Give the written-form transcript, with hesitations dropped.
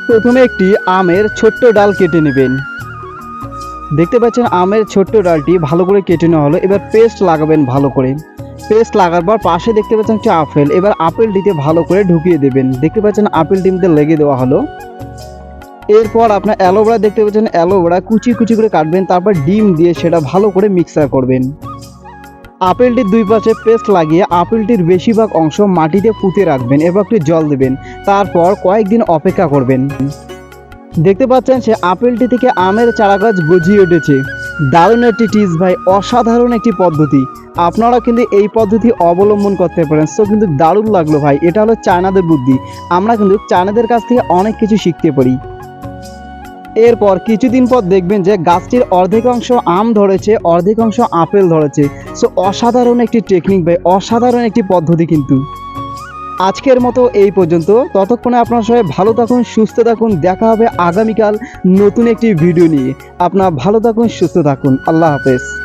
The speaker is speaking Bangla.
প্রথমে একটি আমের ছোট্ট ডাল কেটে নেবেন। দেখতে পাচ্ছেন আমের ছোট্ট ডালটি ভালো করে কেটে নেওয়া হলো। এবার পেস্ট লাগাবেন ভালো করে। পেস্ট লাগার পর পাশে দেখতে পাচ্ছেন একটি আপেল। এবার আপেলটিতে ভালো করে ঢুকিয়ে দেবেন। দেখতে পাচ্ছেন আপেলটিতে লেগে দেওয়া হলো। এরপর আপনার অ্যালোভেরা দেখতে পাচ্ছেন, অ্যালোভেরা কুচি কুচি করে কাটবেন, তারপর ডিম দিয়ে সেটা ভালো করে মিক্সার করবেন। আপেলটির দুই পাশে পেস্ট লাগিয়ে আপেলটির বেশিরভাগ অংশ মাটিতে পুঁতে রাখবেন এবং একটু জল দেবেন। তারপর কয়েকদিন অপেক্ষা করবেন। দেখতে পাচ্ছেন সে আপেলটি থেকে আমের চারা গাছ গজিয়ে উঠেছে। দারুণ একটি টিপস ভাই, অসাধারণ একটি পদ্ধতি। আপনারা কিন্তু এই পদ্ধতি অবলম্বন করতে পারেন। সো কিন্তু দারুণ লাগলো ভাই, এটা হলো চায়নাদের বুদ্ধি। আমরা কিন্তু চায়নাদের কাছ থেকে অনেক কিছু শিখতে পারি। এরপর কিছুদিন পর দেখবেন যে গাছটির অর্ধেক অংশ আম ধরেছে, অর্ধেক অংশ আপেল ধরেছে। সো অসাধারণ একটি টেকনিক ভাই, অসাধারণ একটি পদ্ধতি। কিন্তু আজকের মতো এই পর্যন্ত। ততক্ষণে আপনারা সবাই ভালো থাকুন, সুস্থ থাকুন। দেখা হবে আগামীকাল নতুন একটি ভিডিও নিয়ে। আপনারা ভালো থাকুন, সুস্থ থাকুন। আল্লাহ হাফেজ।